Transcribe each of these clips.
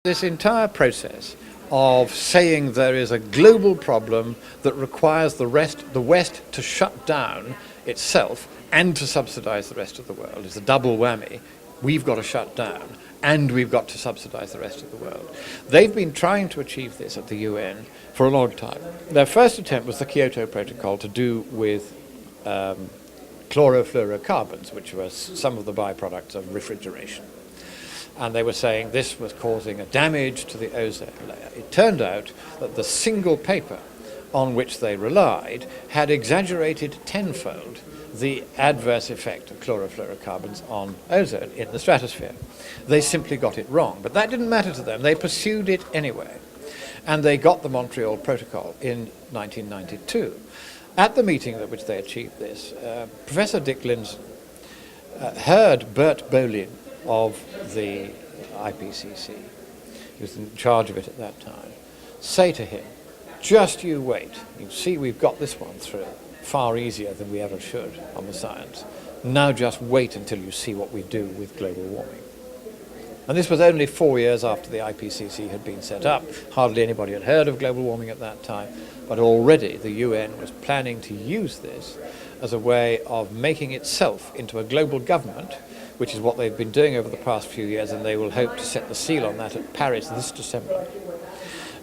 This entire process of saying there is a global problem that requires the West to shut down itself and to subsidize the rest of the world is a double whammy. We've got to shut down and we've got to subsidize the rest of the world. They've been trying to achieve this at the UN for a long time. Their first attempt was the Kyoto Protocol to do with chlorofluorocarbons, which were some of the byproducts of refrigeration. And they were saying this was causing a damage to the ozone layer. It turned out that the single paper on which they relied had exaggerated tenfold the adverse effect of chlorofluorocarbons on ozone in the stratosphere. They simply got it wrong, but that didn't matter to them. They pursued it anyway, and they got the Montreal Protocol in 1992. At the meeting at which they achieved this, Professor Dick Lindzen heard Bert Bolin of the IPCC, who was in charge of it at that time, say to him, just you wait, you see we've got this one through far easier than we ever should on the science. Now just wait until you see what we do with global warming. And this was only 4 years after the IPCC had been set up. Hardly anybody had heard of global warming at that time, but already the UN was planning to use this as a way of making itself into a global government, which is what they've been doing over the past few years, and they will hope to set the seal on that at Paris this December.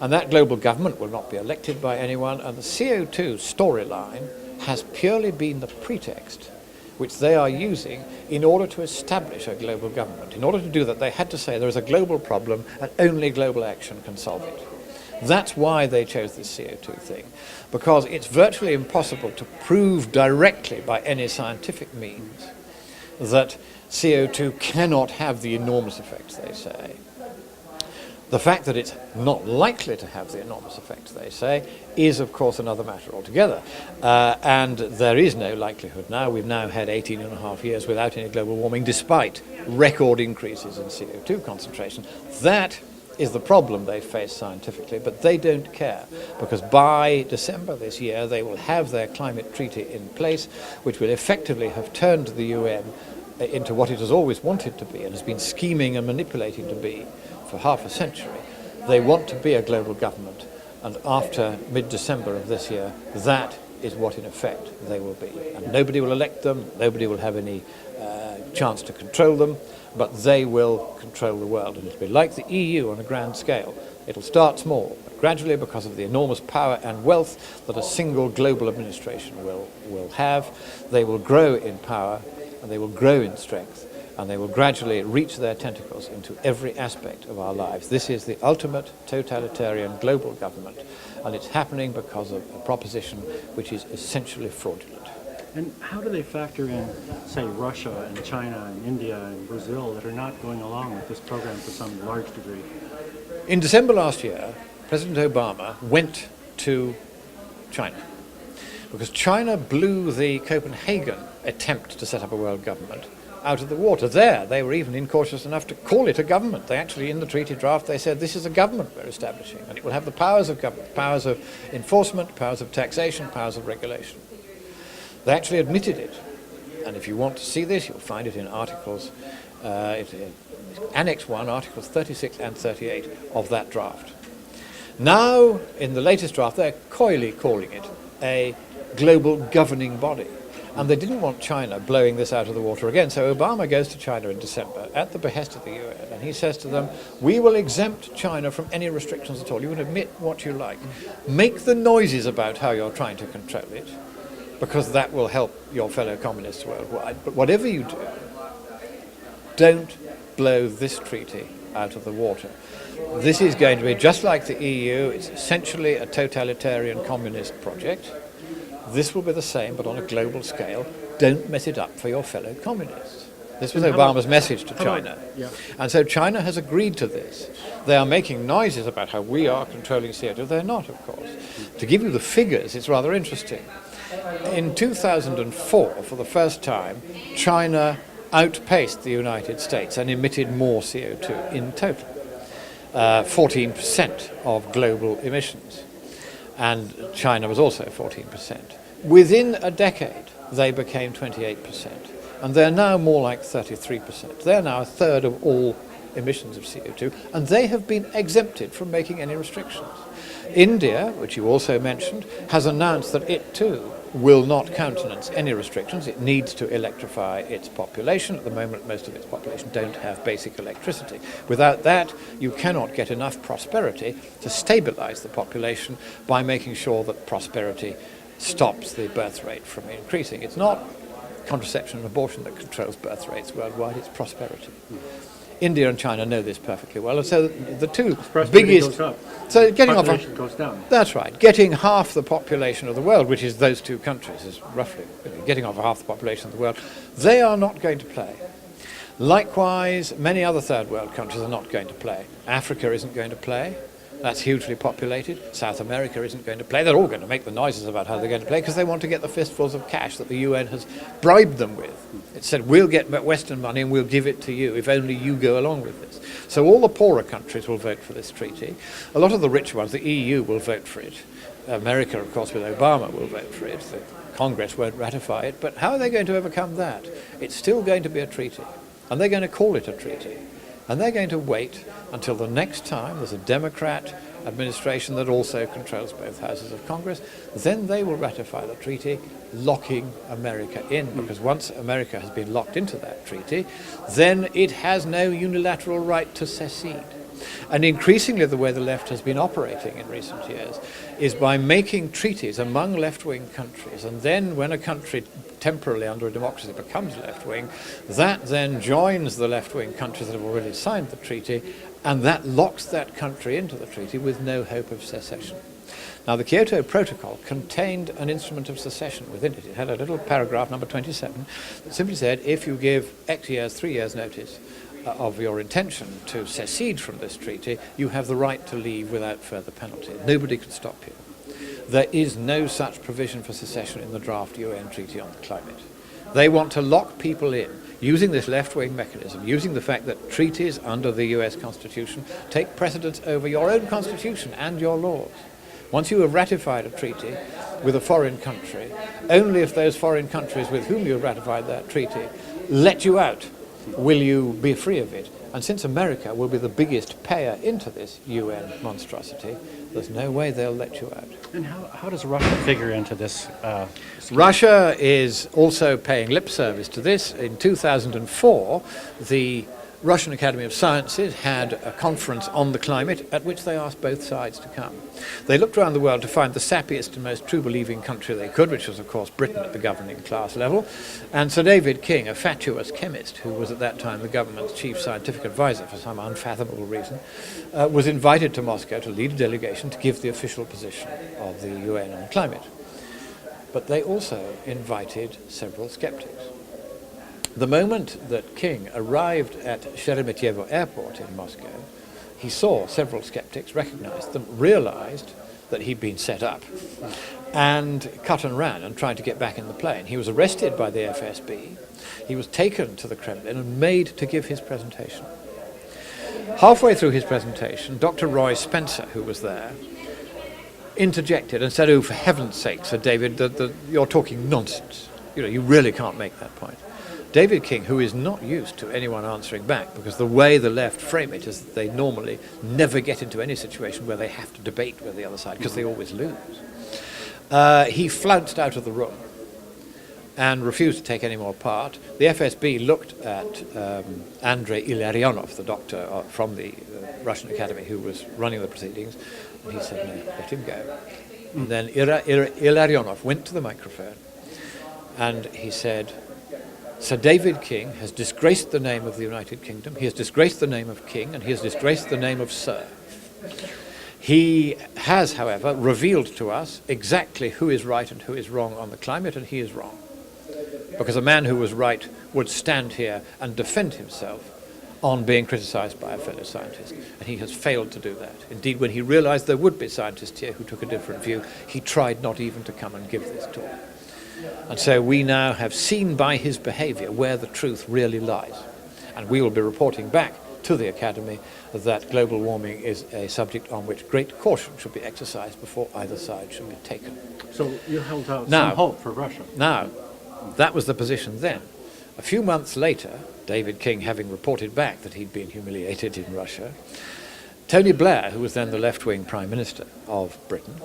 And that global government will not be elected by anyone, and the CO2 storyline has purely been the pretext which they are using in order to establish a global government. In order to do that, they had to say there is a global problem and only global action can solve it. That's why they chose this CO2 thing, because it's virtually impossible to prove directly by any scientific means that CO2 cannot have the enormous effects they say. The fact that it's not likely to have the enormous effects they say is, of course, another matter altogether. And there is no likelihood now. We've now had 18 and a half years without any global warming, despite record increases in CO2 concentration. That is the problem they face scientifically, but they don't care, because by December this year they will have their climate treaty in place, which will effectively have turned the UN into what it has always wanted to be and has been scheming and manipulating to be for half a century. They want to be a global government, and after mid-December of this year, that is what in effect they will be. And nobody will elect them, nobody will have any chance to control them, but they will control the world. And it'll be like the EU on a grand scale. It'll start small, but gradually, because of the enormous power and wealth that a single global administration will have, they will grow in power and they will grow in strength, and they will gradually reach their tentacles into every aspect of our lives. This is the ultimate totalitarian global government, and it's happening because of a proposition which is essentially fraudulent. And how do they factor in, say, Russia and China and India and Brazil that are not going along with this program to some large degree? In December last year, President Obama went to China because China blew the Copenhagen attempt to set up a world government out of the water. There, they were even incautious enough to call it a government. They actually, in the treaty draft, they said this is a government we're establishing, and it will have the powers of government, powers of enforcement, powers of taxation, powers of regulation. They actually admitted it, and if you want to see this, you'll find it in articles, Annex 1, Articles 36 and 38 of that draft. Now, in the latest draft, they're coyly calling it a global governing body. And they didn't want China blowing this out of the water again. So Obama goes to China in December at the behest of the UN, and he says to them, we will exempt China from any restrictions at all. You can admit what you like. Make the noises about how you're trying to control it, because that will help your fellow communists worldwide. But whatever you do, don't blow this treaty out of the water. This is going to be just like the EU. It's essentially a totalitarian communist project. This will be the same, but on a global scale. Don't mess it up for your fellow communists. This was Obama's message to China. And so China has agreed to this. They are making noises about how we are controlling CO2. They're not, of course. To give you the figures, it's rather interesting. In 2004, for the first time, China outpaced the United States and emitted more CO2 in total, 14% of global emissions. And China was also 14%. Within a decade, they became 28%, and they're now more like 33%. They're now a third of all emissions of CO2, and they have been exempted from making any restrictions. India, which you also mentioned, has announced that it too will not countenance any restrictions. It needs to electrify its population. At the moment, most of its population don't have basic electricity. Without that, you cannot get enough prosperity to stabilize the population by making sure that prosperity stops the birth rate from increasing. It's not contraception and abortion that controls birth rates worldwide, it's prosperity. India and China know this perfectly well, and so the two biggest... Goes up. So getting Population goes down. That's right. Getting half the population of the world, which is those two countries, is roughly getting over half the population of the world. They are not going to play. Likewise, many other third world countries are not going to play. Africa isn't going to play. That's hugely populated. South America isn't going to play. They're all going to make the noises about how they're going to play because they want to get the fistfuls of cash that the UN has bribed them with. It said, we'll get Western money and we'll give it to you if only you go along with this. So all the poorer countries will vote for this treaty. A lot of the richer ones, the EU, will vote for it. America, of course, with Obama, will vote for it. The Congress won't ratify it. But how are they going to overcome that? It's still going to be a treaty. And they're going to call it a treaty. And they're going to wait until the next time there's a Democrat administration that also controls both houses of Congress. Then they will ratify the treaty, locking America in, because once America has been locked into that treaty, then it has no unilateral right to secede. And increasingly the way the left has been operating in recent years is by making treaties among left-wing countries, and then when a country temporarily under a democracy becomes left-wing, that then joins the left-wing countries that have already signed the treaty, and that locks that country into the treaty with no hope of secession. Now, the Kyoto Protocol contained an instrument of secession within it. It had a little paragraph, number 27, that simply said, if you give X years, 3 years notice of your intention to secede from this treaty, you have the right to leave without further penalty. Nobody can stop you. There is no such provision for secession in the draft UN Treaty on the Climate. They want to lock people in, using this left-wing mechanism, using the fact that treaties under the US Constitution take precedence over your own Constitution and your laws. Once you have ratified a treaty with a foreign country, only if those foreign countries with whom you have ratified that treaty let you out will you be free of it. And since America will be the biggest payer into this UN monstrosity, there's no way they'll let you out. And how does Russia figure into this? Russia is also paying lip service to this. In 2004, the Russian Academy of Sciences had a conference on the climate at which they asked both sides to come. They looked around the world to find the sappiest and most true-believing country they could, which was, of course, Britain at the governing class level. And Sir David King, a fatuous chemist who was at that time the government's chief scientific advisor for some unfathomable reason, was invited to Moscow to lead a delegation to give the official position of the UN on climate. But they also invited several skeptics. The moment that King arrived at Sheremetyevo airport in Moscow, he saw several skeptics, recognized them, realized that he'd been set up, and cut and ran and tried to get back in the plane. He was arrested by the FSB. He was taken to the Kremlin and made to give his presentation. Halfway through his presentation, Dr. Roy Spencer, who was there, interjected and said, "Oh, for heaven's sake, Sir David, you're talking nonsense. You really can't make that point." David King, who is not used to anyone answering back, because the way the left frame it is that they normally never get into any situation where they have to debate with the other side, because they always lose. He flounced out of the room and refused to take any more part. The FSB looked at Andrei Illarionov, the doctor from the Russian Academy who was running the proceedings, and he said, "No, let him go." And then Illarionov went to the microphone and he said, "Sir David King has disgraced the name of the United Kingdom, he has disgraced the name of King, and he has disgraced the name of Sir. He has, however, revealed to us exactly who is right and who is wrong on the climate, and he is wrong. Because a man who was right would stand here and defend himself on being criticized by a fellow scientist, and he has failed to do that. Indeed, when he realized there would be scientists here who took a different view, he tried not even to come and give this talk. And so we now have seen by his behavior where the truth really lies. And we will be reporting back to the Academy that global warming is a subject on which great caution should be exercised before either side should be taken." So you held out some hope for Russia. Now, that was the position then. A few months later, David King having reported back that he'd been humiliated in Russia, Tony Blair, who was then the left-wing Prime Minister of Britain,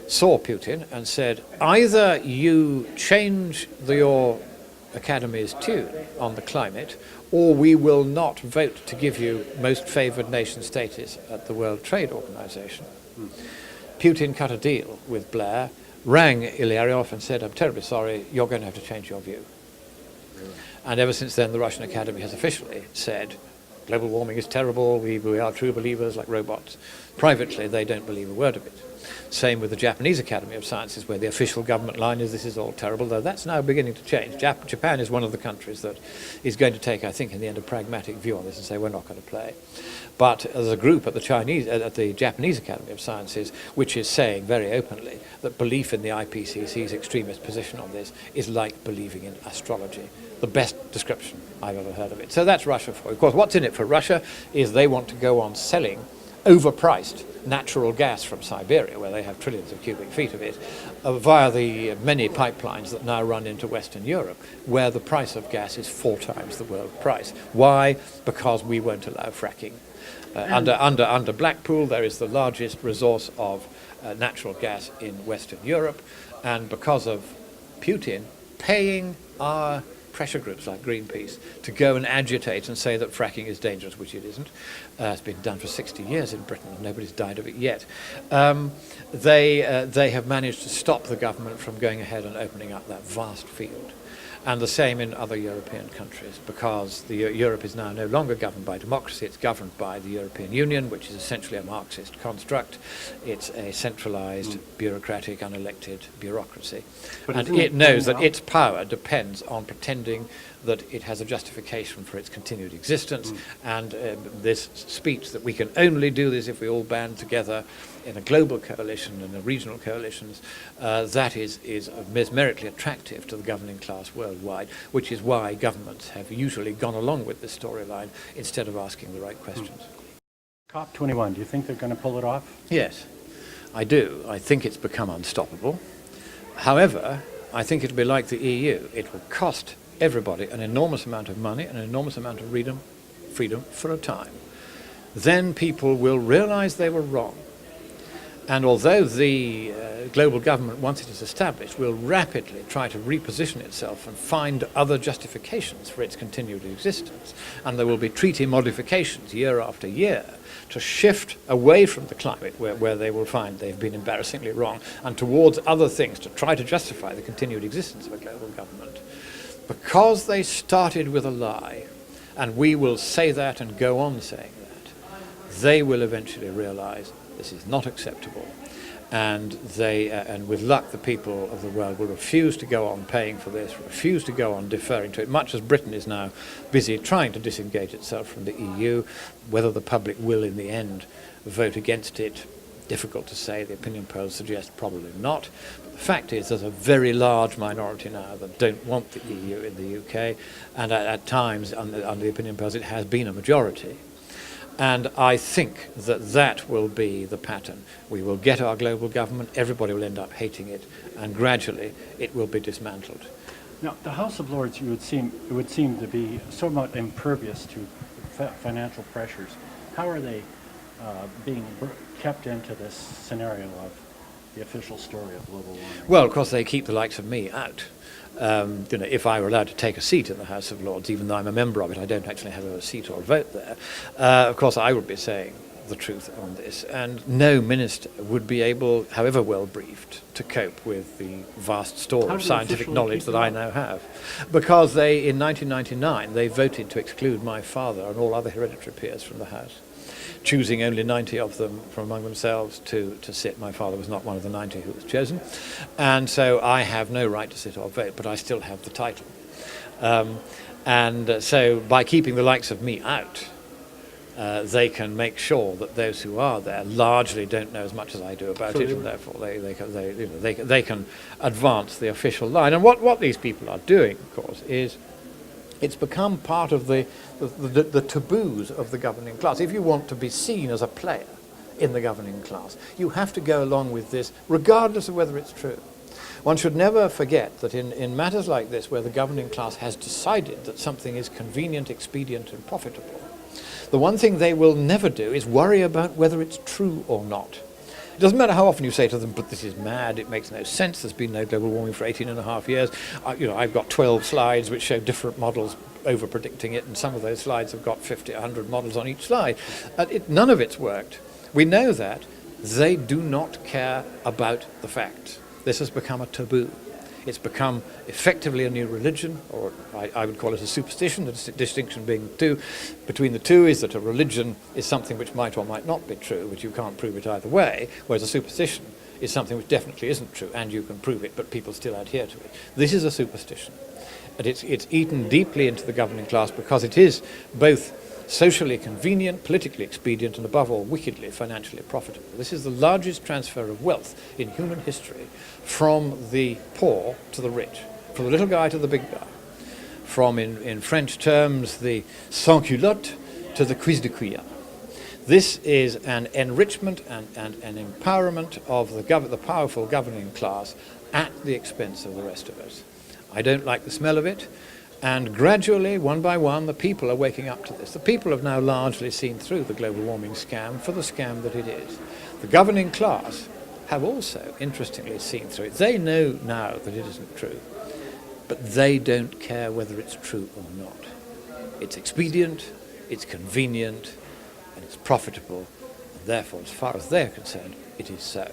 saw Putin and said, either you change your Academy's tune on the climate, or we will not vote to give you most favoured nation status at the World Trade Organization. Putin cut a deal with Blair, rang Ilyaryov and said, I'm terribly sorry, you're going to have to change your view. And ever since then, the Russian Academy has officially said, global warming is terrible, we are true believers like robots. Privately, they don't believe a word of it. Same with the Japanese Academy of Sciences, where the official government line is this is all terrible, though that's now beginning to change. Japan is one of the countries that is going to take, I think, in the end, a pragmatic view on this and say we're not going to play. But as a group at the Japanese Academy of Sciences, which is saying very openly that belief in the IPCC's extremist position on this is like believing in astrology. The best description I've ever heard of it. So that's Russia for you. Of course, what's in it for Russia is they want to go on selling overpriced natural gas from Siberia, where they have trillions of cubic feet of it, via the many pipelines that now run into Western Europe, where the price of gas is 4 times the world price. Why? Because we won't allow fracking. Under Blackpool, there is the largest resource of natural gas in Western Europe, and because of Putin paying our pressure groups like Greenpeace to go and agitate and say that fracking is dangerous, which it isn't. It's been done for 60 years in Britain and nobody's died of it yet. They have managed to stop the government from going ahead and opening up that vast field. And the same in other European countries, because Europe is now no longer governed by democracy, it's governed by the European Union, which is essentially a Marxist construct. It's a centralized, bureaucratic, unelected bureaucracy. And it knows that its power depends on pretending that it has a justification for its continued existence, and this speech that we can only do this if we all band together in a global coalition and a regional coalitions, that is mesmerically attractive to the governing class worldwide, which is why governments have usually gone along with this storyline instead of asking the right questions. COP21, do you think they're going to pull it off? Yes, I do. I think it's become unstoppable. However, I think it'll be like the EU. It will cost everybody an enormous amount of money, an enormous amount of freedom for a time. Then people will realize they were wrong. And although the global government, once it is established, will rapidly try to reposition itself and find other justifications for its continued existence, and there will be treaty modifications year after year to shift away from the climate where they will find they've been embarrassingly wrong, and towards other things to try to justify the continued existence of a global government. Because they started with a lie, and we will say that and go on saying that, they will eventually realize this is not acceptable, and and with luck the people of the world will refuse to go on paying for this, refuse to go on deferring to it, much as Britain is now busy trying to disengage itself from the EU. Whether the public will in the end vote against it, difficult to say. The opinion polls suggest probably not. But the fact is there's a very large minority now that don't want the EU in the UK, and at times under the opinion polls it has been a majority. And I think that that will be the pattern. We will get our global government, everybody will end up hating it, and gradually it will be dismantled. Now, the House of Lords, it would seem to be somewhat impervious to financial pressures. How are they being kept into this scenario of the official story of global warming? Well, of course, they keep the likes of me out. If I were allowed to take a seat in the House of Lords, even though I'm a member of it, I don't actually have a seat or a vote there. Of course, I would be saying the truth on this, and no minister would be able, however well briefed, to cope with the vast store of scientific knowledge that I now have. Because in 1999, they voted to exclude my father and all other hereditary peers from the House, choosing only 90 of them from among themselves to sit. My father was not one of the 90 who was chosen. And so I have no right to sit or vote, but I still have the title. So by keeping the likes of me out, they can make sure that those who are there largely don't know as much as I do about it, and therefore they can advance the official line. And what these people are doing, of course, is it's become part of the taboos of the governing class. If you want to be seen as a player in the governing class, you have to go along with this, regardless of whether it's true. One should never forget that in matters like this, where the governing class has decided that something is convenient, expedient, and profitable, the one thing they will never do is worry about whether it's true or not. It doesn't matter how often you say to them, but this is mad, it makes no sense, there's been no global warming for 18 and a half years. I've got 12 slides which show different models over-predicting it, and some of those slides have got 50, 100 models on each slide. None of it's worked. We know that. They do not care about the facts. This has become a taboo. It's become effectively a new religion, or I would call it a superstition. The distinction between the two is that a religion is something which might or might not be true, but you can't prove it either way, whereas a superstition is something which definitely isn't true, and you can prove it, but people still adhere to it. This is a superstition. And it's eaten deeply into the governing class because it is both socially convenient, politically expedient, and above all, wickedly financially profitable. This is the largest transfer of wealth in human history from the poor to the rich, from the little guy to the big guy, from, in French terms, the sans-culotte to the cuisse de cuillère. This is an enrichment and an empowerment of the powerful governing class at the expense of the rest of us. I don't like the smell of it. And gradually, one by one, the people are waking up to this. The people have now largely seen through the global warming scam for the scam that it is. The governing class have also, interestingly, seen through it. They know now that it isn't true, but they don't care whether it's true or not. It's expedient, it's convenient, and it's profitable, and therefore, as far as they're concerned, it is so.